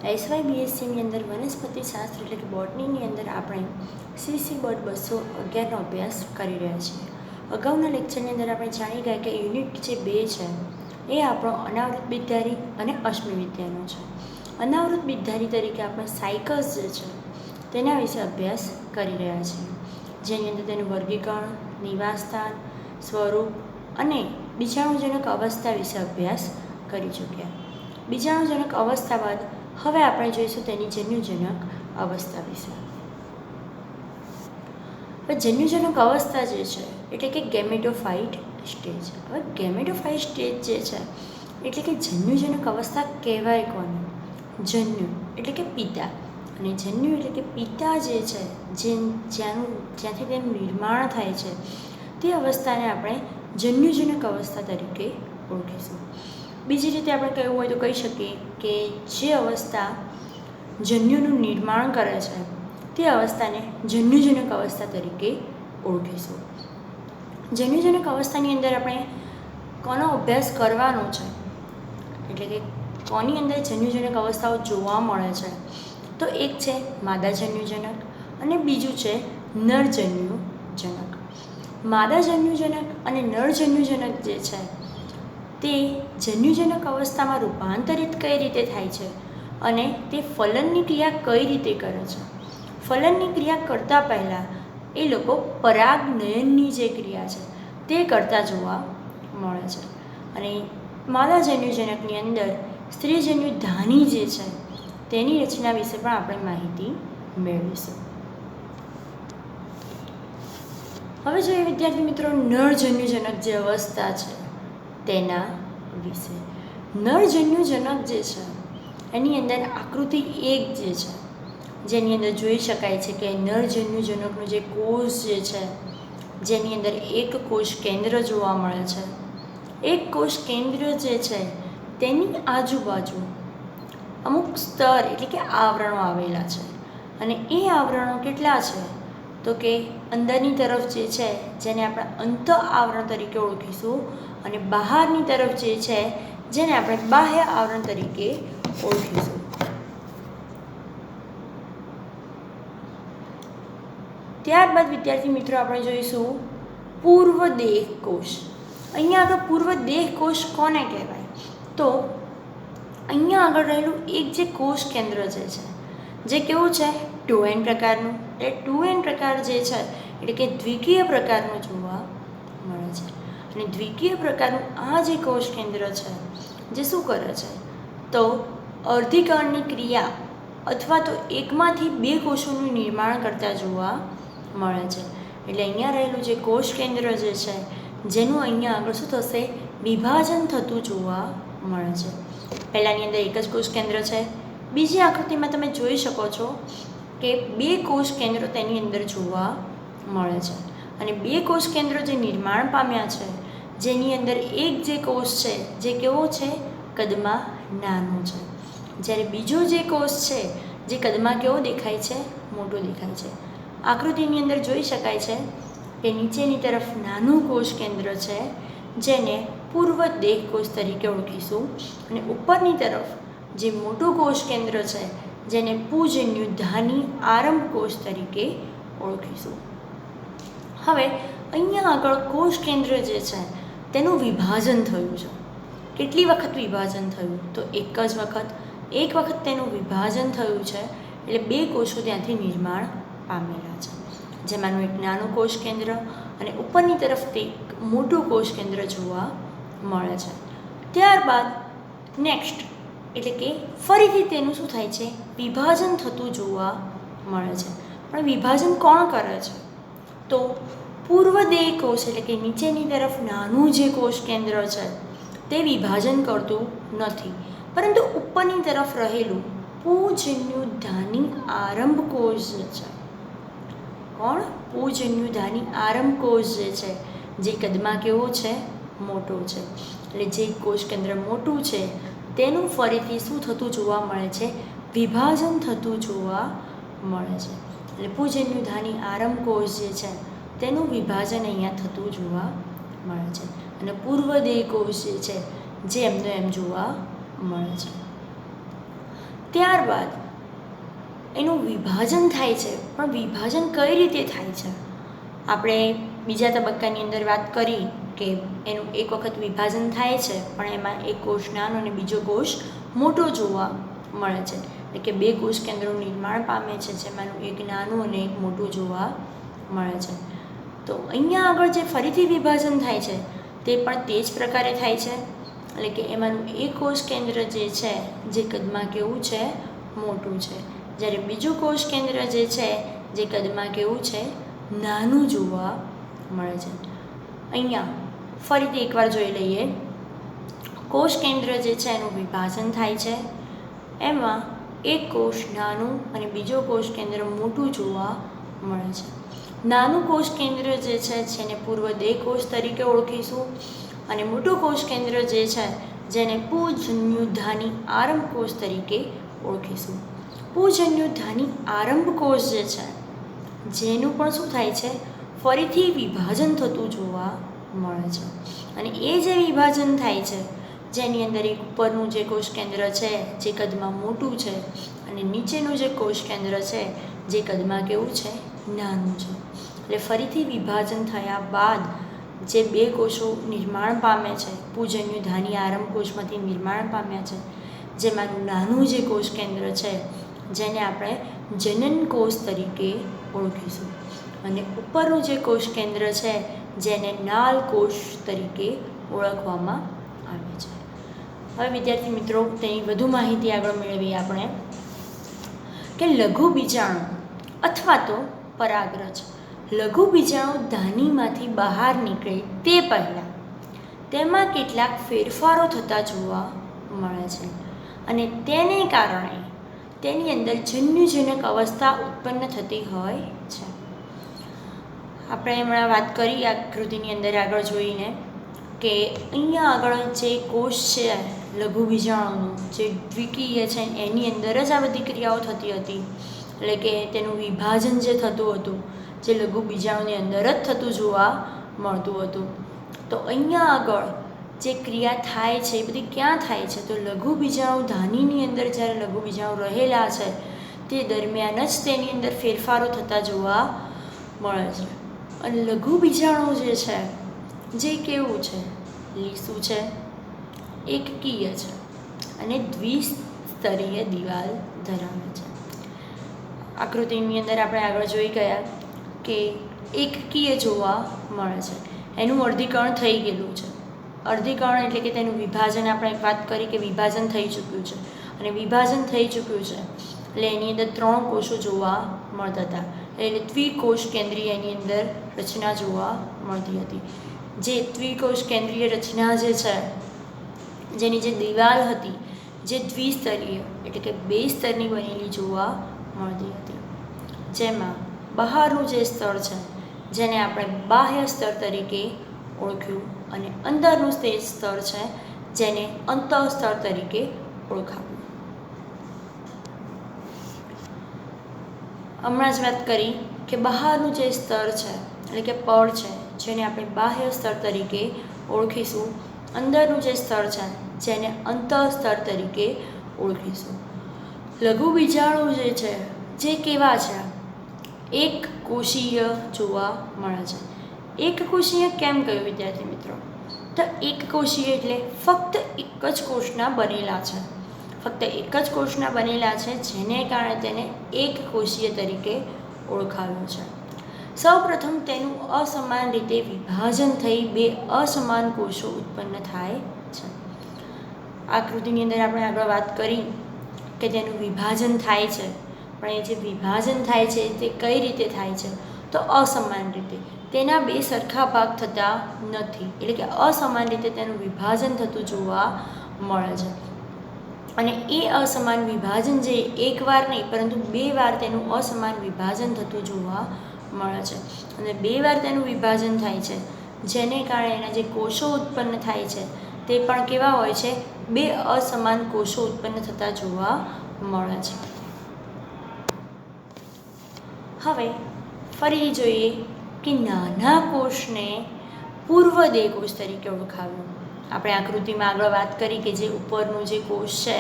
SYBSCની અંદર વનસ્પતિશાસ્ત્ર એટલે કે બોટનીની અંદર આપણે CC બોર્ડ 211નો અભ્યાસ કરી રહ્યા છીએ. અગાઉના લેક્ચરની અંદર આપણે જાણી ગયા કે યુનિટ જે 2 છે એ આપણો અનાવૃત બીજધારી અને અશ્મિ વિદ્યાનો છે. અનાવૃત બીજધારી તરીકે આપણે સાયકલ્સ જે છે તેના વિશે અભ્યાસ કરી રહ્યા છીએ, જેની અંદર તેનું વર્ગીકરણ, નિવાસસ્થાન, સ્વરૂપ અને બીજાણુજનક અવસ્થા વિશે અભ્યાસ કરી ચૂક્યા. બીજાણુજનક અવસ્થા બાદ હવે આપણે જોઈશું તેની જન્યુજનક અવસ્થા વિશે. હવે જન્યુજનક અવસ્થા જે છે એટલે કે ગેમેટોફાઇટ સ્ટેજ. હવે ગેમેટોફાઇટ સ્ટેજ જે છે એટલે કે જન્યુજનક અવસ્થા કહેવાય કોને? જન્યુ એટલે કે પિતા, અને જન્યુ એટલે કે પિતા જે છે જ્યાંથી તેનું નિર્માણ થાય છે તે અવસ્થાને આપણે જન્યુજનક અવસ્થા તરીકે ઓળખીશું. બીજી રીતે આપણે કહેવું હોય તો કહી શકીએ કે જે અવસ્થા જન્યુનું નિર્માણ કરે છે તે અવસ્થાને જન્યુજનક અવસ્થા તરીકે ઓળખીશું. જન્યુજનક અવસ્થાની અંદર આપણે કોનો અભ્યાસ કરવાનો છે એટલે કે કોની અંદર જન્યુજનક અવસ્થાઓ જોવા મળે છે, તો એક છે માદાજન્યુજનક અને બીજું છે નરજન્યુજનક. માદાજન્યુજનક અને નરજન્યુજનક જે છે તે જન્યુજનક અવસ્થામાં રૂપાંતરિત કઈ રીતે થાય છે અને તે ફલનની ક્રિયા કઈ રીતે કરે છે. ફલનની ક્રિયા કરતાં પહેલાં એ લોકો પરાગનયનની જે ક્રિયા છે તે કરતા જોવા મળે છે. અને માદાજન્યુજનકની અંદર સ્ત્રીજન્યુ ધાની જે છે તેની રચના વિશે પણ આપણે માહિતી મેળવીશું. હવે જોઈએ વિદ્યાર્થી મિત્રો નરજન્યુજનક જે અવસ્થા છે તેના વિશે. નરજન્યુજનક જે છે એની અંદર આકૃતિ 1 જે છે જેની અંદર જોઈ શકાય છે કે નરજન્યુજનકનો જે કોષ જે છે જેની અંદર એક કોષ કેન્દ્ર જોવા મળે છે. એક કોષ કેન્દ્ર જે છે તેની આજુબાજુ અમુક સ્તર એટલે કે આવરણો આવેલા છે, અને એ આવરણો કેટલા છે તો કે અંદરની તરફ જે છે જેને આપણે અંત આવરણ તરીકે ઓળખીશું, અને બહારની તરફ જે છે જેને આપણે બાહ્ય આવરણ તરીકે ઓળખીશું. ત્યારબાદ વિદ્યાર્થી મિત્રો આપણે જોઈશું પૂર્વદેહ કોષ. અહીંયા આગળ પૂર્વદેહ કોષ કોને કહેવાય? તો અહીંયા આગળ રહેલું એક જે કોષ કેન્દ્ર જે છે જે કેવું છે 2n પ્રકારનું. એ 2n પ્રકાર જે છે એટલે કે દ્વિકીય પ્રકારનું જોવા મળે છે. અને દ્વિકીય પ્રકારનું આ જે કોષ કેન્દ્ર છે જે શું કરે છે તો અર્ધીકરણની ક્રિયા અથવા તો એકમાંથી 2 કોષોનું નિર્માણ કરતા જોવા મળે છે. એટલે અહીંયા રહેલું જે કોષ કેન્દ્ર જે છે જેનું અહીંયા આગળ શું થશે વિભાજન થતું જોવા મળે છે. પહેલાંની અંદર એક જ કોષ કેન્દ્ર છે. બીજી આકૃતિમાં તમે જોઈ શકો છો કે 2 કોષ કેન્દ્રો તેની અંદર જોવા મળે છે, અને 2 કોષ કેન્દ્રો જે નિર્માણ પામ્યા છે જેની અંદર એક જે કોષ છે જે કેવો છે કદમાં નાનો છે, જ્યારે બીજો જે કોષ છે જે કદમાં કેવો દેખાય છે મોટો દેખાય છે. આકૃતિની અંદર જોઈ શકાય છે કે નીચેની તરફ નાનું કોષ કેન્દ્ર છે જેને પૂર્વદેહ કોષ તરીકે ઓળખીશું, અને ઉપરની તરફ જે મોટું કોષ કેન્દ્ર છે જેને પૂજન્યુધાની આરંભ કોષ તરીકે ઓળખીશું. હવે અહીંયા આગળ કોષ કેન્દ્ર જે છે તેનું વિભાજન થયું છે. કેટલી વખત વિભાજન થયું? તો એક જ વખત. એક વખત તેનું વિભાજન થયું છે એટલે 2 કોષો ત્યાંથી નિર્માણ પામેલા છે, જેમાંનું એક નાનું કોષ કેન્દ્ર અને ઉપરની તરફ તે મોટું કોષ કેન્દ્ર જોવા મળે છે. ત્યારબાદ નેક્સ્ટ એટલે કે ફરીથી તેનું શું થાય છે વિભાજન થતું જોવા મળે છે. પણ વિભાજન કોણ કરે છે? તો પૂર્વદેહ કોષ એટલે કે નીચેની તરફ નાનું જે કોષ કેન્દ્ર છે તે વિભાજન કરતું નથી, પરંતુ ઉપરની તરફ રહેલું પૂજન્યુધાની આરંભ કોષ જે છે. કોણ? પૂજન્યુધાની આરંભ કોષ જે છે જે કદમાં કેવો છે મોટો છે. એટલે જે કોષ કેન્દ્ર મોટું છે તેનું ફરીથી શું થતું જોવા મળે છે વિભાજન થતું જોવા મળે છે. એટલે પૂજન્યુધાની આરંભ કોષ જે છે તેનું વિભાજન અહીંયા થતું જોવા મળે છે, અને પૂર્વદેહ કોષ જે છે જે એમનો એમ જોવા મળે છે. ત્યારબાદ એનું વિભાજન થાય છે, પણ વિભાજન કઈ રીતે થાય છે? આપણે બીજા તબક્કાની અંદર વાત કરી કે એનું એક વખત વિભાજન થાય છે, પણ એમાં એક કોષ નાનો અને બીજો કોષ મોટો જોવા મળે છે, એટલે કે બે કોષ કેન્દ્રોનું નિર્માણ પામે છે, જેમાંનું એક નાનું અને એક મોટું જોવા મળે છે. તો અહીંયા આગળ જે ફરીથી વિભાજન થાય છે તે પણ તે જ પ્રકારે થાય છે, એટલે કે એમાંનું એક કોષ કેન્દ્ર જે છે જે કદમાં કેવું છે? મોટું છે, જ્યારે બીજું કોષ કેન્દ્ર જે છે જે કદમાં કેવું છે? નાનું જોવા મળે છે. અહીંયા ફરીથી એકવાર જોઈ લઈએ. કોષ કેન્દ્ર જે છે એનું વિભાજન થાય છે, એમાં એક કોષ નાનું અને બીજો કોષ કેન્દ્ર મોટું જોવા મળે છે. નાનું કોષ કેન્દ્ર જે છે જેને પૂર્વદેહ કોષ તરીકે ઓળખીશું, અને મોટું કોષ કેન્દ્ર જે છે જેને પૂજન્યુધાની આરંભ કોષ તરીકે ઓળખીશું. પૂજન્યુધાની આરંભ કોષ જે છે જેનું પણ શું થાય છે? ફરીથી વિભાજન થતું જોવા મળે છે. અને એ જે વિભાજન થાય છે જેની અંદર એક ઉપરનું જે કોષ કેન્દ્ર છે જે કદમાં મોટું છે, અને નીચેનું જે કોષ કેન્દ્ર છે જે કદમાં કેવું છે? નાનું છે. એટલે ફરીથી વિભાજન થયા બાદ જે બે કોષો નિર્માણ પામે છે, પૂજન્યુધાની આરંભ કોષમાંથી નિર્માણ પામ્યા છે, જેમાંનું નાનું જે કોષ કેન્દ્ર છે જેને આપણે જનન કોષ તરીકે ઓળખીશું, અને ઉપરનું જે કોષ કેન્દ્ર છે જેને નાલ કોષ તરીકે ઓળખવામાં આવે છે. હવે વિદ્યાર્થી મિત્રો, તેની વધુ માહિતી આગળ મેળવીએ આપણે કે લઘુ બીજાણુ અથવા તો પરાગરજ. લઘુ બીજાણુ ધાનીમાંથી બહાર નીકળે તે પહેલાં તેમાં કેટલાક ફેરફારો થતા જોવા મળે છે, અને તેને કારણે તેની અંદર જન્યુજનક અવસ્થા ઉત્પન્ન થતી હોય છે. આપણે હમણાં વાત કરી આકૃતિની અંદર આગળ જોઈને કે અહીંયા આગળ જે કોષ છે લઘુ બીજાણુનું જે દ્વિકીય છે એની અંદર જ આ બધી ક્રિયાઓ થતી હતી, એટલે કે તેનું વિભાજન જે થતું હતું જે લઘુ બીજાણુની અંદર જ થતું જોવા મળતું હતું. તો અહીંયા આગળ જે ક્રિયા થાય છે એ બધી ક્યાં થાય છે? તો લઘુ બીજાણુ ધાનીની અંદર જ્યારે લઘુ બીજાણુ રહેલા છે તે દરમિયાન જ તેની અંદર ફેરફારો થતા જોવા મળે છે. અને લઘુ બીજાણુ જે છે જે કેવું છે? લીસું છે, એકકીય છે અને દ્વિસ્તરીય દિવાલ ધરાવે છે. આકૃતિની અંદર આપણે આગળ જોઈ ગયા કે એકકીય જોવા મળે છે, એનું અર્ધીકરણ થઈ ગયેલું છે. અર્ધીકરણ એટલે કે તેનું વિભાજન, આપણે વાત કરી કે વિભાજન થઈ ચૂક્યું છે, અને વિભાજન થઈ ચૂક્યું છે એટલે એની અંદર 3 કોષો જોવા મળતા હતા, એટલે દ્વિકોષ કેન્દ્રીય એની અંદર રચના જોવા મળતી હતી. જે દ્વિકોષ કેન્દ્રીય રચના જે છે જેની જે દિવાલ હતી જે દ્વિસ્તરીય એટલે કે 2 સ્તરની બનેલી જોવા મળતી હતી, જેમાં બહારનું જે સ્તર છે જેને આપણે બાહ્ય સ્તર તરીકે ઓળખ્યું, અને અંદરનું તે સ્તર છે જેને અંતઃસ્તર તરીકે ઓળખાવ્યું. હમણાં જ વાત કરી કે બહારનું જે સ્તર છે એટલે કે પડ છે જેને આપણે બાહ્ય સ્તર તરીકે ઓળખીશું, અંદરનું જે સ્તર છે જેને અંતઃસ્તર તરીકે ઓળખીશું. લઘુ બીજાણુ જે છે જે કેવા છે? એક કોષીય જોવા મળે છે. એક કોષીય કેમ કહ્યું વિદ્યાર્થી મિત્રો? તો એક કોષીય એટલે ફક્ત એક જ કોષના બનેલા છે, ફક્ત એક જ કોષના બનેલા છે, જેને કારણે તેને એક કોષીય તરીકે ઓળખાવ્યું છે. સૌપ્રથમ તેનું અસમાન રીતે વિભાજન થઈ 2 અસમાન કોષો ઉત્પન્ન થાય છે. આકૃતિની અંદર આપણે આગળ વાત કરી કે તેનું વિભાજન થાય છે, પણ એ જે વિભાજન થાય છે તે કઈ રીતે થાય છે? તો અસમાન રીતે. તેના 2 સરખા ભાગ થતા નથી, એટલે કે અસમાન રીતે તેનું વિભાજન થતું જોવા મળે છે. અને એ અસમાન વિભાજન જે એકવાર નહીં પરંતુ 2 વાર તેનું અસમાન વિભાજન થતું જોવા મળે છે. અને 2 વાર તેનું વિભાજન થાય છે, જેને કારણે એના જે કોષો ઉત્પન્ન થાય છે તે પણ કેવા હોય છે? 2 અસમાન કોષો ઉત્પન્ન થતા જોવા મળે છે. હવે ફરી જોઈએ કે નાના કોષને પૂર્વદેહ કોષ તરીકે ઓળખાવ્યું. આપણે આકૃતિમાં આગળ વાત કરી કે જે ઉપરનું જે કોષ છે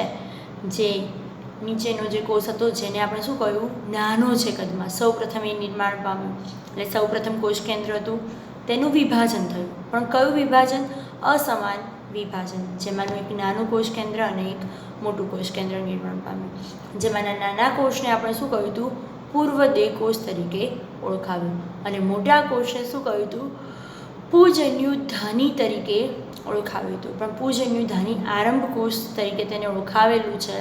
જે નીચેનો જે કોષ હતો જેને આપણે શું કહ્યું, નાનો છે કદમાં, સૌ પ્રથમ એ નિર્માણ પામ્યું. એટલે સૌ પ્રથમ કોષ કેન્દ્ર હતું, તેનું વિભાજન થયું. પણ કયું વિભાજન? અસમાન વિભાજન, જેમાંનું એક નાનું કોષ કેન્દ્ર અને એક મોટું કોષ કેન્દ્ર નિર્માણ પામ્યું. જેમાંના નાના કોષને આપણે શું કહ્યું હતું? પૂર્વદેહ કોષ તરીકે ઓળખાવ્યું. અને મોટા કોષને શું કહ્યું હતું? પૂજન્યુધાની તરીકે ઓળખાવ્યું હતું. પણ પૂજન્યુધાની આરંભ કોષ તરીકે તેને ઓળખાવેલું છે.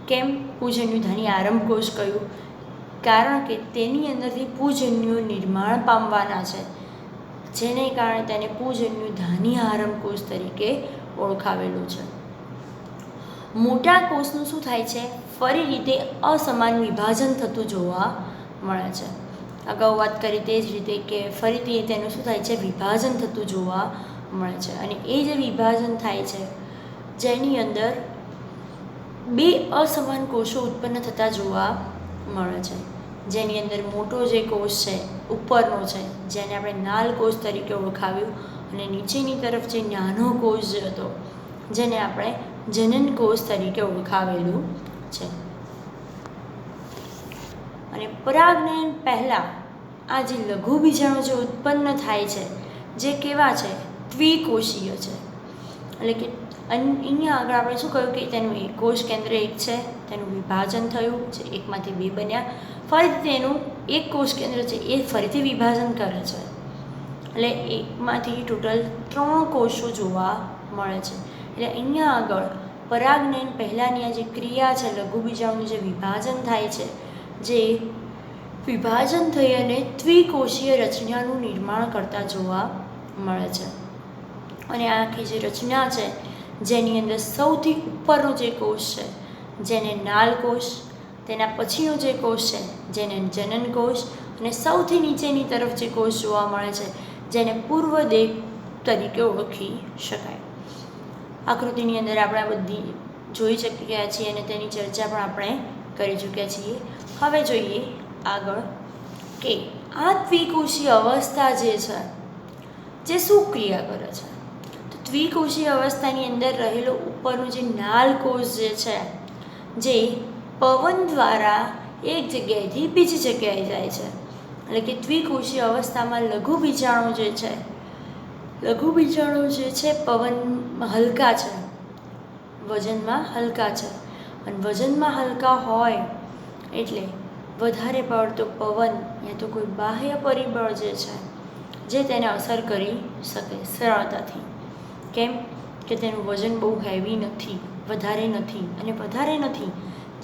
કેમ પૂજન્યુધાની આરંભ કોષ કહ્યું? કારણ કે તેની અંદરથી પૂજન્યુ નિર્માણ પામવાના છે, જેને કારણે તેને પૂજન્યુધાની આરંભ કોષ તરીકે ઓળખાવેલું છે. મોટા કોષનું શું થાય છે? ફરી રીતે અસમાન વિભાજન થતું જોવા મળે છે. અગાઉ વાત કરી તે જ રીતે કે ફરીથી તેનું શું થાય છે? વિભાજન થતું જોવા મળે છે. અને એ જે વિભાજન થાય છે જેની અંદર બે અસમાન કોષો ઉત્પન્ન થતા જોવા મળે છે. જેની અંદર મોટો જે કોષ છે ઉપરનો છે, જેને આપણે નાલ કોષ તરીકે ઓળખાવ્યું, અને નીચેની તરફ જે નાનો કોષ જે હતો જેને આપણે જનન કોષ તરીકે ઓળખાવેલું છે. અને પરાગનયન પહેલાં આ જે લઘુ બીજાણુ જે ઉત્પન્ન થાય છે જે કેવા છે? દ્વિકોષીય છે. એટલે કે અહીંયા આગળ આપણે શું કહ્યું કે તેનું એક કોષ કેન્દ્ર એક છે, તેનું વિભાજન થયું, જે એકમાંથી બે બન્યા, ફરીથી તેનું એક કોષ કેન્દ્ર છે એ ફરીથી વિભાજન કરે છે. એટલે એકમાંથી ટોટલ 3 કોષો જોવા મળે છે. એટલે અહીંયા આગળ પરાગનયન પહેલાંની આ જે ક્રિયા છે, લઘુ બીજાણુનું જે વિભાજન થાય છે, જે વિભાજન થઈ અને દ્વિકોષીય રચનાનું નિર્માણ કરતા જોવા મળે છે. અને આ આખી જે રચના છે જેની અંદર સૌથી ઉપરનો જે કોષ છે જેને નાલ કોષ, તેના પછીનો જે કોષ છે જેને જનન કોષ, અને સૌથી નીચેની તરફ જે કોષ જોવા મળે છે જેને પૂર્વદેહ તરીકે ઓળખી શકાય. આકૃતિની અંદર આપણે આ બધી જોઈ ચૂક્યા છીએ અને તેની ચર્ચા પણ આપણે કરી ચૂક્યા છીએ. હવે જોઈએ આગળ કે આ દ્વિકોષીય અવસ્થા જે છે જે શું ક્રિયા કરે છે. તો દ્વિકોષીય અવસ્થાની અંદર રહેલો ઉપરનો જે નાલ કોષ જે છે, જે પવન દ્વારા એક જગ્યાએથી બીજી જગ્યાએ જાય છે. એટલે કે દ્વિકોષીય અવસ્થામાં લઘુ બીજાણુ જે છે, લઘુ બીજાણુ જે છે પવનમાં હલકા છે, વજનમાં હલકા છે. અને વજનમાં હલકા હોય એટલે વધારે પડતો પવન યા તો કોઈ બાહ્ય પરિબળ જે છે જે તેને અસર કરી શકે સરળતાથી. કેમ કે તેનું વજન બહુ હેવી નથી, વધારે નથી,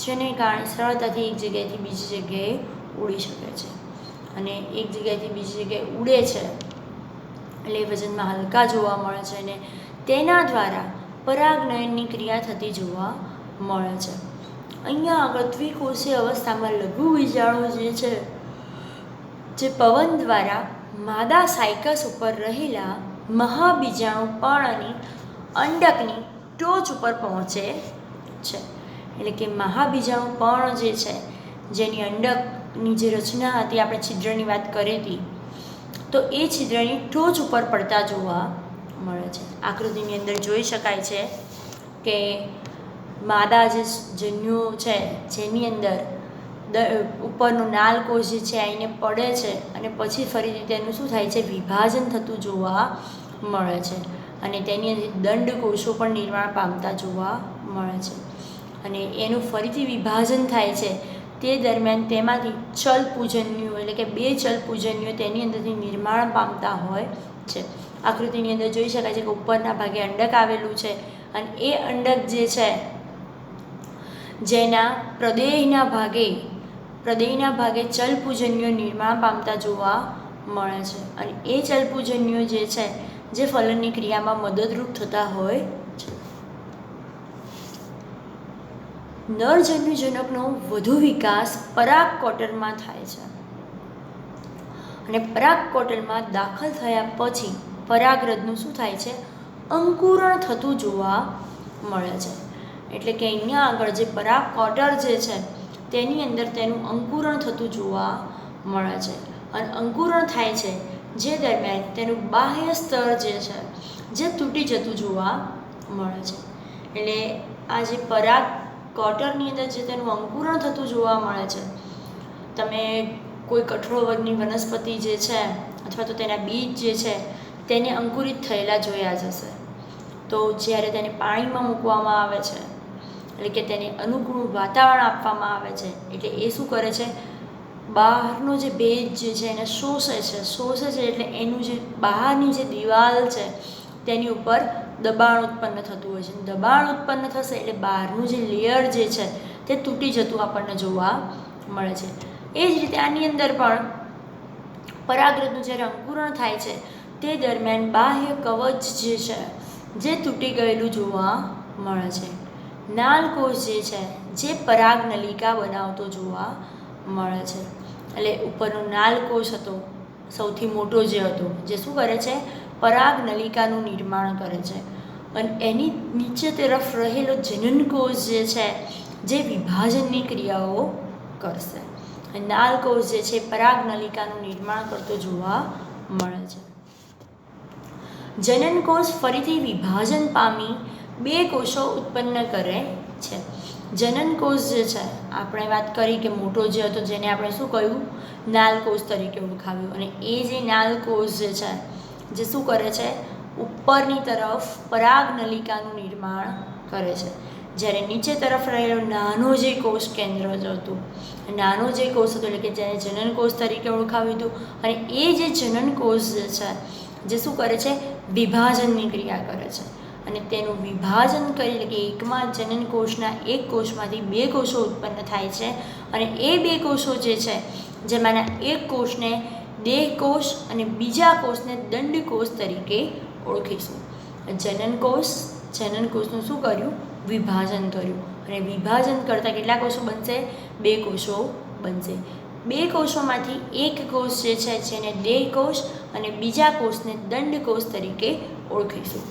જેને કારણે સરળતાથી એક જગ્યાએથી બીજી જગ્યાએ ઉડી શકે છે. અને એક જગ્યાએથી બીજી જગ્યાએ ઉડે છે એટલે વજનમાં હલકા જોવા મળે છે, અને તેના દ્વારા પરાગનયનની ક્રિયા થતી જોવા મળે છે. અહીંયા આગળ દ્વિકોષીય અવસ્થામાં લઘુ બીજાણુ જે છે જે પવન દ્વારા માદા સાયકસ ઉપર રહેલા મહાબીજાણુ પર્ણની અંડકની ટોચ ઉપર પહોંચે છે. એટલે કે મહાબીજાણુ પર્ણ જે છે, જેની અંડકની જે રચના હતી, આપણે છિદ્રની વાત કરી હતી, તો એ છિદ્રની ટોચ ઉપર પડતા જોવા મળે છે. આકૃતિની અંદર જોઈ શકાય છે કે માદા જે જન્યુઓ છે જેની અંદર ઉપરનો નાલ કોષ જે છે આવીને પડે છે, અને પછી ફરીથી તેનું શું થાય છે? વિભાજન થતું જોવા મળે છે. અને તેની અંદર દંડ કોષો પણ નિર્માણ પામતા જોવા મળે છે. અને એનું ફરીથી વિભાજન થાય છે તે દરમિયાન તેમાંથી ચલ પૂજન્યો એટલે કે 2 ચલ પૂજન્યો તેની અંદરથી નિર્માણ પામતા હોય છે. આકૃતિની અંદર જોઈ શકાય છે કે ઉપરના ભાગે અંડક આવેલું છે, અને એ અંડક જે છે જેના પ્રદેહના ભાગે ચલપૂજન્યો નિર્માણ પામતા જોવા મળે છે. અને એ ચલપૂજન્યો જે છે જે ફલનની ક્રિયામાં મદદરૂપ થતા હોય છે. નરજન્યુજનકનો વધુ વિકાસ પરાગકોટરમાં થાય છે, અને પરાગકોટલમાં દાખલ થયા પછી પરાગરજનું શું થાય છે? અંકુરણ થતું જોવા મળે છે. એટલે કે અહીંયા આગળ જે પરાગકોટર જે છે તેની અંદર તેનું અંકુરણ થતું જોવા મળે છે. અને અંકુરણ થાય છે જે દરમિયાન તેનું બાહ્ય સ્તર જે છે જે તૂટી જતું જોવા મળે છે. એટલે આ જે પરાગ ગટરની અંદર જે તેનું અંકુરણ થતું જોવા મળે છે. તમે કોઈ કઠોળ વર્ગની વનસ્પતિ જે છે અથવા તો તેના બીજ જે છે તેને અંકુરિત થયેલા જોયા જ હશે. તો જ્યારે તેને પાણીમાં મૂકવામાં આવે છે, એટલે કે તેને અનુકૂળ વાતાવરણ આપવામાં આવે છે, એટલે એ શું કરે છે, બહારનો જે ભેજ જે છે એને શોષે છે એટલે એનું જે બહારની જે દિવાલ છે તેની ઉપર દબાણ ઉત્પન્ન થતું હોય છે. દબાણ ઉત્પન્ન થશે એટલે બહારનું જે લેયર જે છે તે તૂટી જતું આપણને જોવા મળે છે. એ જ રીતે આની અંદર પણ પરાગરજનું જ્યારે અંકુરણ થાય છે તે દરમિયાન બાહ્ય કવચ જે છે જે તૂટી ગયેલું જોવા મળે છે. નાલકોષ જે છે જે પરાગનલિકા બનાવતો જોવા મળે છે. એટલે ઉપરનો નાલકોષ હતો, સૌથી મોટો જે હતો, જે શું કરે છે, પરાગનલિકાનું નિર્માણ કરે છે. અને એની નીચે તરફ રહેલો જનનકોષ જે છે જે વિભાજનની ક્રિયાઓ કરશે. નાલકોષ જે છે પરાગનલિકાનું નિર્માણ કરતો જોવા મળે છે. જનનકોષ ફરીથી વિભાજન પામી બે કોષો ઉત્પન્ન કરે છે. જનનકોષ જે છે આપણે વાત કરી કે મોટો જે હતો જેને આપણે શું કહ્યું, નાલકોષ તરીકે ઓળખાવ્યું. અને એ જે નાલકોષ જે છે જે શું કરે છે, ઉપરની તરફ પરાગનલિકાનું નિર્માણ કરે છે. જ્યારે નીચે તરફ રહેલો નાનો જે કોષ કેન્દ્ર હતું, નાનો જે કોષ હતો એટલે કે જેને જનનકોષ તરીકે ઓળખાવ્યું હતું, અને એ જે જનનકોષ જે છે જે શું કરે છે, વિભાજનની ક્રિયા કરે છે. અને તેનું વિભાજન કરી એટલે કે એકમાં જનનકોષના એક કોષમાંથી બે કોષો ઉત્પન્ન થાય છે. અને એ બે કોષો જે છે જેમાંના એક કોષને દેહકોષ અને બીજા કોષને દંડકોષ તરીકે ઓળખીશું. જનનકોષનું શું કર્યું, વિભાજન કર્યું. અને વિભાજન કરતાં કેટલા કોષો બનશે, બે કોષો બનશે. બે કોષોમાંથી એક કોષ જે છે જેને દેહકોષ અને બીજા કોષને દંડકોષ તરીકે ઓળખીશું.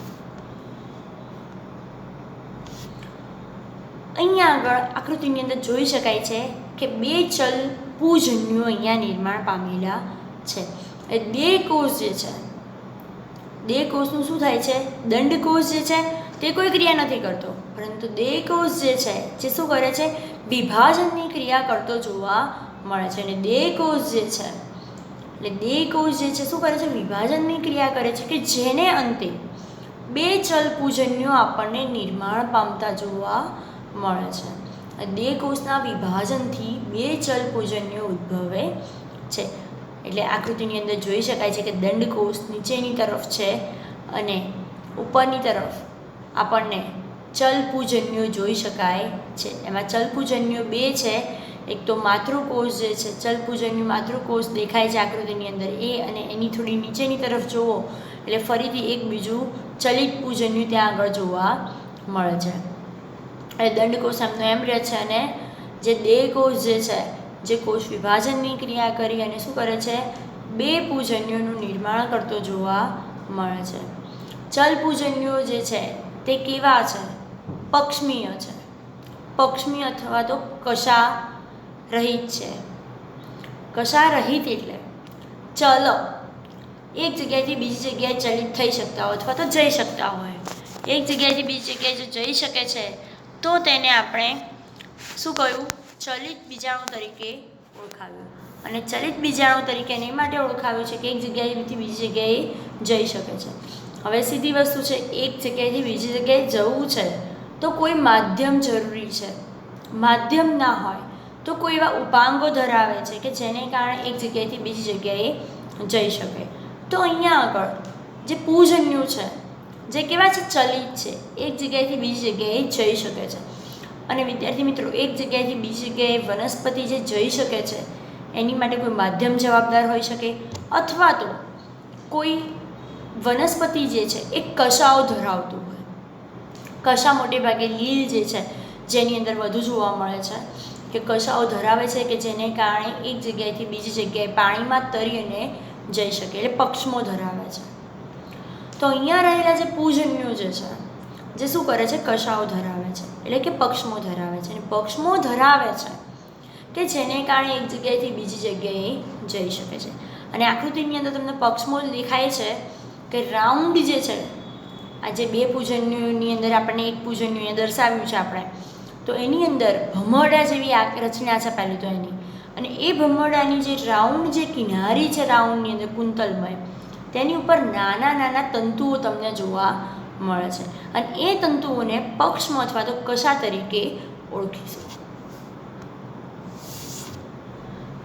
અહીંયા આગળ આકૃતિની અંદર જોઈ શકાય છે કે બે ચલ પૂજન્યો અહીંયા નિર્માણ પામેલા છે. દેહકોષ જે છે, દેહકોષનું શું થાય છે, દંડકોષ જે છે તે કોઈ ક્રિયા નથી કરતો, પરંતુ દેહકોષ જે છે જે શું કરે છે, વિભાજનની ક્રિયા કરતો જોવા મળે છે. અને દેહકોષ જે છે એટલે દેહકોષ જે છે શું કરે છે, વિભાજનની ક્રિયા કરે છે, કે જેને અંતે બે ચલ પૂજન્યો આપણને નિર્માણ પામતા જોવા મળે છે. દેહકોષના વિભાજનથી બે ચલ પૂજન્યો ઉદ્ભવે છે. એટલે આકૃતિની અંદર જોઈ શકાય છે કે દંડકોષ નીચેની તરફ છે અને ઉપરની તરફ આપણને ચલપૂજન્યો જોઈ શકાય છે. એમાં ચલપૂજન્યો બે છે. એક તો માતૃકોષ જે છે, ચલપૂજન્યો માતૃકોષ દેખાય છે આકૃતિની અંદર એ, અને એની થોડી નીચેની તરફ જુઓ એટલે ફરીથી એક બીજું ચલિત પૂજન્યું ત્યાં આગળ જોવા મળે છે. એટલે દંડકોષ એમનો એમ રહે છે. અને જે દેહકોષ જે છે જે કોષ વિભાજનની ક્રિયા કરી અને શું કરે છે, બે પૂજન્યોનું નિર્માણ કરતો જોવા મળે છે. ચલપૂજન્યો જે છે તે કેવા છે, પક્ષમીય છે. પક્ષમીય અથવા તો કશા રહિત છે. કશા રહિત એટલે ચલ એક જગ્યાએથી બીજી જગ્યાએ ચલિત થઈ શકતા હોય અથવા તો જઈ શકતા હોય. એક જગ્યાએથી બીજી જગ્યાએ જો જઈ શકે છે તો તેને આપણે શું કહ્યું, ચલિત બીજાણુ તરીકે ઓળખાવ્યું. અને ચલિત બીજાણુ તરીકે એ માટે ઓળખાવ્યું છે કે એક જગ્યાએથી બીજી જગ્યાએ જઈ શકે છે. હવે સીધી વસ્તુ છે, એક જગ્યાએથી બીજી જગ્યાએ જવું છે તો કોઈ માધ્યમ જરૂરી છે. માધ્યમ ના હોય તો કોઈ એવા ઉપાંગો ધરાવે છે કે જેને કારણે એક જગ્યાએથી બીજી જગ્યાએ જઈ શકે. તો અહીંયા આગળ જે પૂજન્યો છે જે કેવા છે, ચલિત છે, એક જગ્યાએથી બીજી જગ્યાએ જઈ શકે છે. અને વિદ્યાર્થી મિત્રો, એક જગ્યાએથી બીજી જગ્યાએ વનસ્પતિ જે જઈ શકે છે એની માટે કોઈ માધ્યમ જવાબદાર હોઈ શકે, અથવા તો કોઈ વનસ્પતિ જે છે એ કશાઓ ધરાવતું હોય. કશા મોટે ભાગે લીલ જે છે જેની અંદર વધુ જોવા મળે છે કે કશાઓ ધરાવે છે કે જેને કારણે એક જગ્યાએથી બીજી જગ્યાએ પાણીમાં તરીને જઈ શકે, એટલે પક્ષમો ધરાવે છે. તો અહીંયા રહેલા જે પૂજન્યો જે છે જે શું કરે છે, કશાઓ ધરાવે છે, એટલે કે પક્ષમો ધરાવે છે. અને પક્ષમો ધરાવે છે કે જેને કારણે એક જગ્યાએથી બીજી જગ્યાએ જઈ શકે છે. અને આકૃતિની અંદર તમને પક્ષમો દેખાય છે કે રાઉન્ડ જે છે, આ જે બે પૂજન્યોની અંદર આપણને એક પૂજન્યું દર્શાવ્યું છે આપણે, તો એની અંદર ભમરડા જેવી રચના છે પહેલી તો એની, અને એ ભમરડાની જે રાઉન્ડ જે કિનારી છે રાઉન્ડની અંદર કુંતલમય, તેની ઉપર નાના નાના તંતુઓ તમને જોવા મળે છે, અને એ તંતુઓને પક્ષમ અથવા તો કશા તરીકે ઓળખીશું.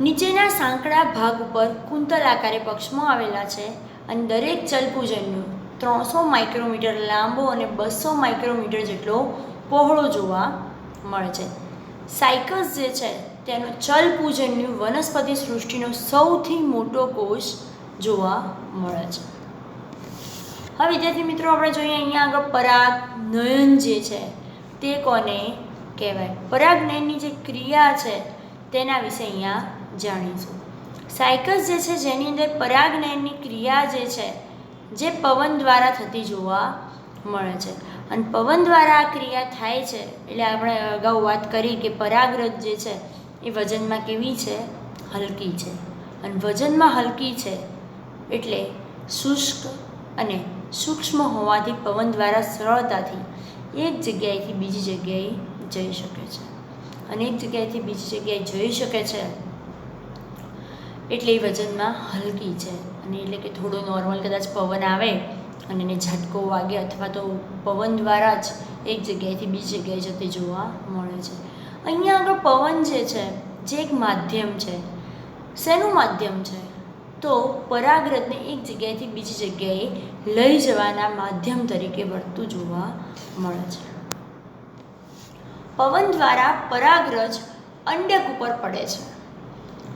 નીચેના સાંકડા ભાગ ઉપર કુંતલ આકારે પક્ષમો આવેલા છે, અને દરેક ચલપુંજનનું 300 માઇક્રોમીટર લાંબો અને 200 માઇક્રોમીટર જેટલો પહોળો જોવા મળે છે. સાયકસ જે છે તેનો ચલપુંજનનું વનસ્પતિ સૃષ્ટિનો સૌથી મોટો કોષ જોવા મળે છે. હવે વિદ્યાર્થી મિત્રો આપણે જોઈએ અહીંયા આગળ પરાગનયન જે છે તે કોને કહેવાય. પરાગનયનની જે ક્રિયા છે તેના વિશે અહીંયા જાણીશું. સાયકસ જે છે જેની અંદર પરાગનયનની ક્રિયા જે છે જે પવન દ્વારા થતી જોવા મળે છે, અને પવન દ્વારા આ ક્રિયા થાય છે એટલે આપણે અગાઉ વાત કરી કે પરાગરજ જે છે એ વજનમાં કેવી છે, હલકી છે, અને વજનમાં હલકી છે એટલે શુષ્ક અને સૂક્ષ્મ હોવાથી પવન દ્વારા સરળતાથી એક જગ્યાએથી બીજી જગ્યાએ જઈ શકે છે, અને એક જગ્યાએથી બીજી જગ્યાએ જઈ શકે છે એટલે એ વજનમાં હલકી છે. અને એટલે કે થોડો નોર્મલ કદાચ પવન આવે અને એને ઝટકો વાગે અથવા તો પવન દ્વારા જ એક જગ્યાએથી બીજી જગ્યાએ જતી જોવા મળે છે. અહીંયા આગળ પવન જે છે જે એક માધ્યમ છે. શેનું માધ્યમ છે? તો પરાગરજને એક જગ્યાએથી બીજી જગ્યાએ લઈ જવાના માધ્યમ તરીકે વર્તતું જોવા મળે છે. પવન દ્વારા પરાગરજ અંડક ઉપર પડે છે.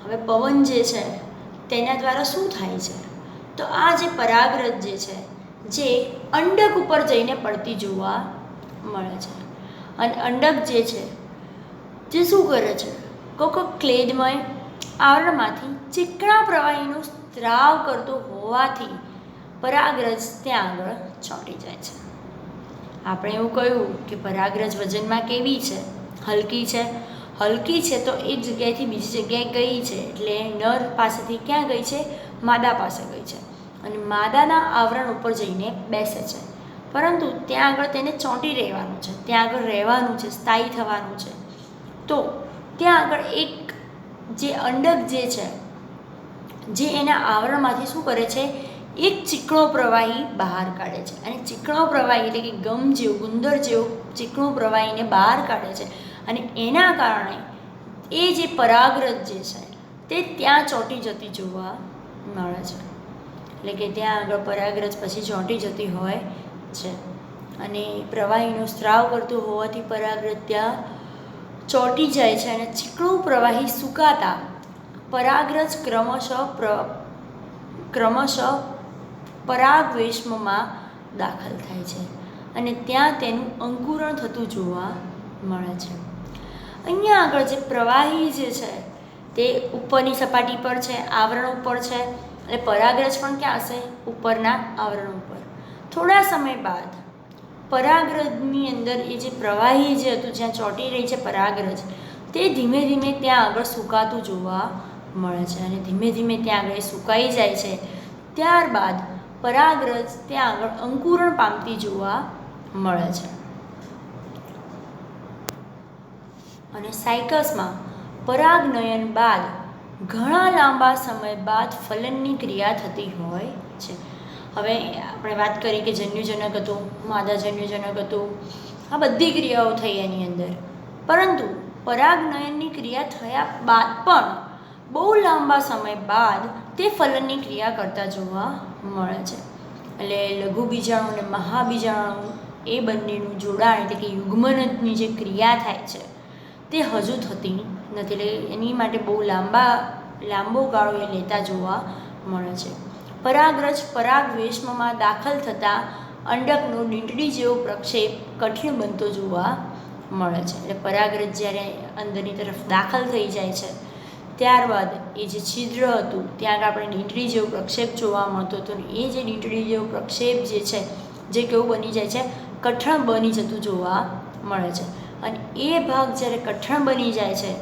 હવે પવન જે છે તેના દ્વારા શું થાય છે? તો આ જે પરાગરજ જે છે જે અંડક ઉપર જઈને પડતી જોવા મળે છે, અને અંડક જે છે જે શું કરે છે? કોક ક્લેદમય આવરણમાંથી ચીકણા પ્રવાહીનો સ્ત્રાવ કરતો હોવાથી પરાગરજ ત્યાં આગળ ચોંટી જાય છે. આપણે એવું કહ્યું કે પરાગરજ વજનમાં કેવી છે? હલકી છે. હલકી છે તો એક જગ્યાએથી બીજી જગ્યાએ ગઈ છે એટલે નર પાસેથી ક્યાં ગઈ છે? માદા પાસે ગઈ છે, અને માદાના આવરણ ઉપર જઈને બેસે છે, પરંતુ ત્યાં આગળ તેને ચોંટી રહેવાનું છે, ત્યાં આગળ રહેવાનું છે, સ્થાયી થવાનું છે. તો ત્યાં આગળ એક જે અંડક જે છે જે એના આવરણમાંથી શું કરે છે? એક ચીકણો પ્રવાહી બહાર કાઢે છે, અને ચીકણો પ્રવાહી એટલે કે ગમ જેવું, ગુંદર જેવું ચીકણું પ્રવાહીને બહાર કાઢે છે, અને એના કારણે એ જે પરાગરજ જે છે તે ત્યાં ચોંટી જતી જોવા મળે છે. એટલે કે ત્યાં આગળ પરાગરજ પછી ચોંટી જતી હોય છે, અને પ્રવાહીનો સ્ત્રાવ કરતું હોવાથી પરાગરજ ત્યાં ચોંટી જાય છે, અને ચીકણું પ્રવાહી સુકાતા પરાગરજ ક્રમશઃ પરાગવેષ્મમાં દાખલ થાય છે, અને ત્યાં તેનું અંકુરણ થતું જોવા મળે છે. અહીંયા આગળ જે પ્રવાહી જે છે તે ઉપરની સપાટી પર છે, આવરણ ઉપર છે, એટલે પરાગરજ પણ ક્યાં હશે? ઉપરના આવરણ ઉપર. થોડા સમય બાદ પરાગરજની અંદર એ જે પ્રવાહી જે હતું જ્યાં ચોંટી રહી છે પરાગરજ, તે ધીમે ધીમે ત્યાં આગળ સુકાતું જોવા મળે છે, અને ધીમે ધીમે ત્યાં આગળ સુકાઈ જાય છે. ત્યારબાદ પરાગરજ ત્યાં આગળ અંકુરણ પામતી જોવા મળે છે. અને સાયકસમાં પરાગનયન બાદ ઘણા લાંબા સમય બાદ ફલનની ક્રિયા થતી હોય છે. હવે આપણે વાત કરી કે જન્યુજનક હતું, માદા જન્યુજનક હતું, આ બધી ક્રિયાઓ થઈ એની અંદર, પરંતુ પરાગનયનની ક્રિયા થયા બાદ પણ બહુ લાંબા સમય બાદ તે ફલનની ક્રિયા કરતા જોવા મળે છે. એટલે લઘુ બીજાણુ અને મહાબીજાણુ એ બંનેનું જોડાણ એટલે કે યુગ્મનની જે ક્રિયા થાય છે તે હજુ થતી નથી, એટલે એની માટે બહુ લાંબો ગાળો એ લેતા જોવા મળે છે. પરાગરજ પરાગવેષ્મમાં દાખલ થતાં અંડકનો ડીંડડી જેવો પ્રક્ષેપ કઠિન બનતો જોવા મળે છે. એટલે પરાગરજ જ્યારે અંદરની તરફ દાખલ થઈ જાય છે ત્યારબાદ એ જે છિદ્ર હતું ત્યાં આપણે ડીંડડી જેવો પ્રક્ષેપ જોવા મળતો હતો, એ જે ડીંડડી જેવો પ્રક્ષેપ જે છે જે કેવું બની જાય છે? કઠણ બની જતું જોવા મળે છે. અને એ ભાગ જ્યારે કઠણ બની જાય છે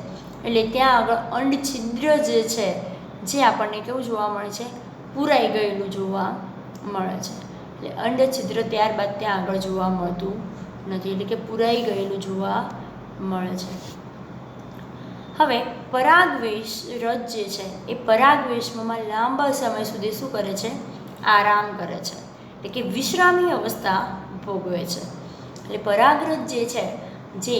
એટલે ત્યાં આગળ અંડ છિદ્ર જે છે જે આપણને કેવું જોવા મળે છે? પૂરાઈ ગયેલું જોવા મળે છે. એટલે અંડ છિદ્ર ત્યારબાદ ત્યાં આગળ જોવા મળતું નથી, એટલે કે પૂરાઈ ગયેલું જોવા મળે છે. હવે પરાગવેશ રજ જે છે એ પરાગવેશમાં લાંબા સમય સુધી શું કરે છે? આરામ કરે છે, એટલે કે વિશ્રામી અવસ્થા ભોગવે છે. એટલે પરાગરજ જે છે જે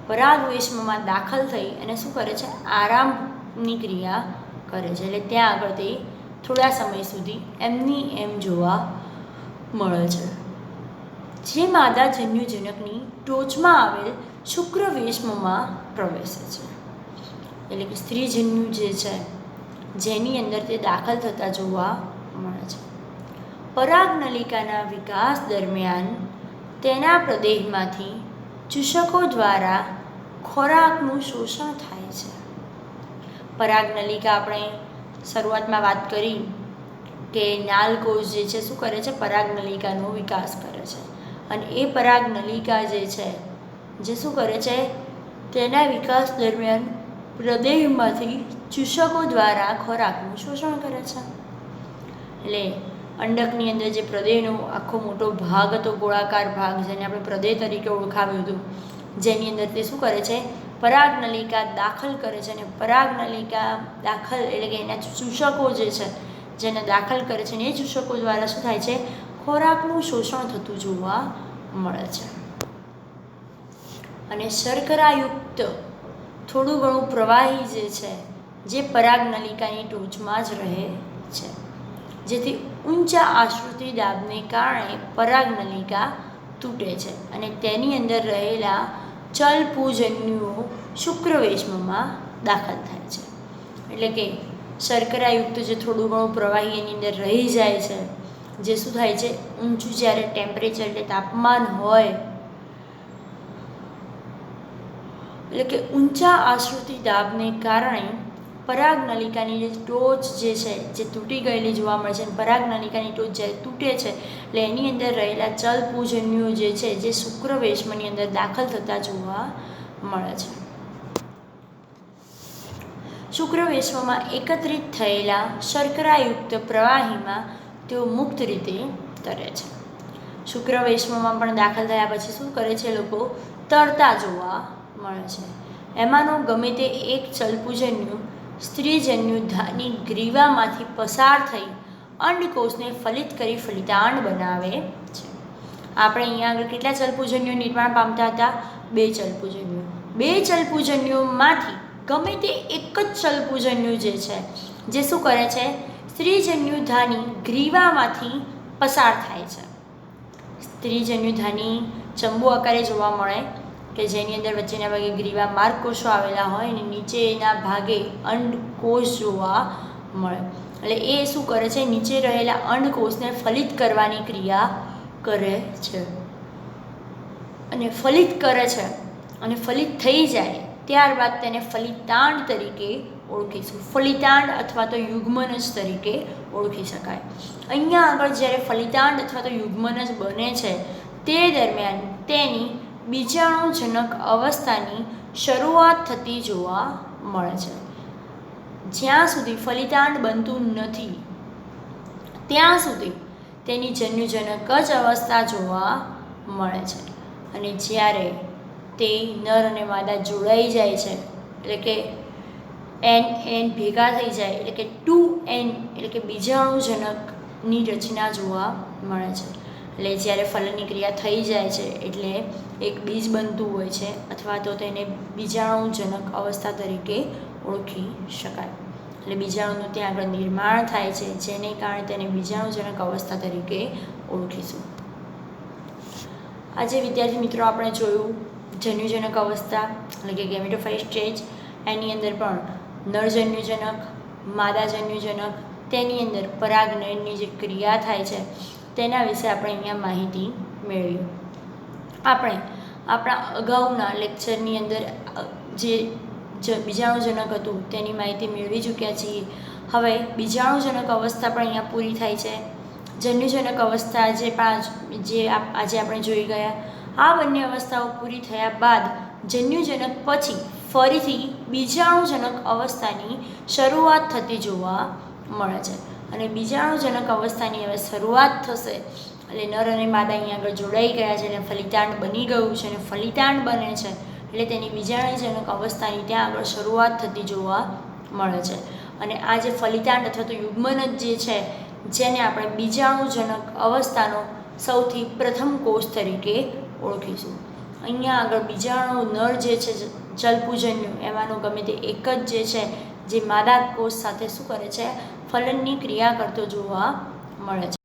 પરાગવેશમાં દાખલ થઈ અને શું કરે છે? આરામની ક્રિયા કરે છે. એટલે ત્યાં આગળ તે થોડા સમય સુધી એમની એમ જોવા મળે છે. જે માદા જન્યુજનકની ટોચમાં આવેલ શુક્રવેશમાં પ્રવેશે છે, એટલે કે સ્ત્રીજન્યુ જે છે જેની અંદર તે દાખલ થતા જોવા મળે છે. પરાગનલિકાના વિકાસ દરમિયાન તેના પ્રદેહમાંથી ચૂષકો દ્વારા ખોરાકનું શોષણ થાય છે. પરાગનલિકા આપણે શરૂઆતમાં વાત કરી કે નાલકોષ જે છે શું કરે છે? પરાગનલિકાનો વિકાસ કરે છે. અને એ પરાગનલિકા જે છે જે શું કરે છે? તેના વિકાસ દરમિયાન પ્રદેહમાંથી ચૂષકો દ્વારા ખોરાકનું શોષણ કરે છે. એટલે અંડકની અંદર જે પ્રદેહનો આખો મોટો ભાગ હતો, ગોળાકાર ભાગ, જેને આપણે પ્રદેહ તરીકે ઓળખાવ્યું હતું, જેની અંદર તે શું કરે છે? પરાગનલિકા દાખલ કરે છે. અને પરાગનલિકા દાખલ એટલે કે એના ચૂષકો જે છે જેને દાખલ કરે છે, અને એ ચૂષકો દ્વારા શું થાય છે? ખોરાકનું શોષણ થતું જોવા મળે છે. અને શર્કરાયુક્ત થોડું ઘણું પ્રવાહી જે છે જે પરાગનલિકાની ટોચમાં જ રહે છે, જેથી ઊંચા આશ્રુતિ દાબને કારણે પરાગનલિકા તૂટે છે અને તેની અંદર રહેલા ચલપૂજન્યુઓ શુક્રવેશમાં દાખલ થાય છે. એટલે કે શર્કરાયુક્ત જે થોડું ઘણું પ્રવાહી એની અંદર રહી જાય છે, જે શું થાય છે? ઊંચું જ્યારે ટેમ્પરેચર એટલે તાપમાન હોય, એટલે કે ઊંચા આશ્રુતિ દાબને કારણે પરાગનલિકાની જે ટોચ જે છે જે તૂટી ગયેલી જોવા મળે છે. અને પરાગનલિકાની ટોચ જ્યારે તૂટે છે એટલે એની અંદર રહેલા ચલપૂજન્યુઓ જે છે જે શુક્રવેશમની અંદર દાખલ થતા જોવા મળે છે. શુક્રવેશમાં એકત્રિત થયેલા શર્કરાયુક્ત પ્રવાહીમાં તેઓ મુક્ત રીતે તરે છે. શુક્રવેશમાં પણ દાખલ થયા પછી શું કરે છે? લોકો તરતા જોવા મળે છે. એમાંનો ગમે તે એક ચલપૂજન્યુ સ્ત્રીજન્યુધાની ગ્રીવામાંથી પસાર થઈ અંડકોષને ફલિત કરી ફલિતાંડ બનાવે છે. આપણે અહીંયા આગળ કેટલા ચલપૂજન્યુ નિર્માણ પામતા હતા? 2 ચલપૂજન્યુ. 2 ચલપૂજન્યુમાંથી ગમે તે એક જ ચલપૂજન્યુ જે છે જે શું કરે છે? સ્ત્રીજન્યુધાની ગ્રીવામાંથી પસાર થાય છે. સ્ત્રીજન્યુધાની ચંબુ આકારે જોવા મળે કે જેની અંદર વચ્ચેના ભાગે ગ્રીવા માર્ગકોષો આવેલા હોય અને નીચેના ભાગે અંડકોષ જોવા મળે. એટલે એ શું કરે છે? નીચે રહેલા અંડકોષને ફલિત કરવાની ક્રિયા કરે છે અને ફલિત કરે છે. અને ફલિત થઈ જાય ત્યારબાદ તેને ફલિતાંડ તરીકે ઓળખીશું. ફલિતાંડ અથવા તો યુગ્મનજ તરીકે ઓળખી શકાય. અહીંયા આગળ જ્યારે ફલિતાંડ અથવા તો યુગ્મનજ બને છે તે દરમિયાન તેની બીજાણુજનક અવસ્થાની શરૂઆત થતી જોવા મળે છે. જ્યાં સુધી ફલિતાંડ બનતું નથી ત્યાં સુધી તેની જન્યુજનક જ અવસ્થા જોવા મળે છે. અને જ્યારે તે નર અને માદા જોડાઈ જાય છે, એટલે કે એન ભેગા થઈ જાય, એટલે કે 2N એટલે કે બીજાણુજનકની રચના જોવા મળે છે. એટલે જ્યારે ફલનની ક્રિયા થઈ જાય છે એટલે એક બીજ બનતું હોય છે અથવા તો તેને બીજાણુજનક અવસ્થા તરીકે ઓળખી શકાય. એટલે બીજાણુનું ત્યાં આગળ નિર્માણ થાય છે, જેને કારણે તેને બીજાણુજનક અવસ્થા તરીકે ઓળખીશું. આજે વિદ્યાર્થી મિત્રો આપણે જોયું જન્યુજનક અવસ્થા એટલે કે ગેમેટોફાઇટ સ્ટેજ. એની અંદર પણ નરજન્યુજનક, માદાજન્યુજનક, તેની અંદર પરાગનયનની જે ક્રિયા થાય છે તેના વિશે આપણે અહીંયા માહિતી મેળવી. આપણે આપણા અગાઉના લેક્ચરની અંદર જે બીજાણુજનક હતું તેની માહિતી મેળવી ચૂક્યા છીએ. હવે બીજાણુજનક અવસ્થા પણ અહીંયા પૂરી થાય છે. જન્યુજનક અવસ્થા જે આજે આપણે જોઈ ગયા, આ બંને અવસ્થાઓ પૂરી થયા બાદ જન્યુજનક પછી ફરીથી બીજાણુજનક અવસ્થાની શરૂઆત થતી જોવા મળે છે. અને બીજાણુજનક અવસ્થાની હવે શરૂઆત થશે એટલે નર અને માદા અહીંયા આગળ જોડાઈ ગયા છે અને ફલિતાંડ બની ગયું છે અને ફલિતાંડ બને છે એટલે તેની બીજાણુજનક અવસ્થાની ત્યાં આગળ શરૂઆત થતી જોવા મળે છે. અને આ જે ફલિતાંડ અથવા તો યુગ્મન જ જે છે જેને આપણે બીજાણુજનક અવસ્થાનો સૌથી પ્રથમ કોષ તરીકે ઓળખીશું. અહીંયા આગળ બીજાણુ નર જે છે જલપૂજન્યુ એમાંનો ગમે તે એક જ જે છે જે માદા કોષ સાથે શું કરે છે, ફલનની ક્રિયા કરતો જોવા મળે છે.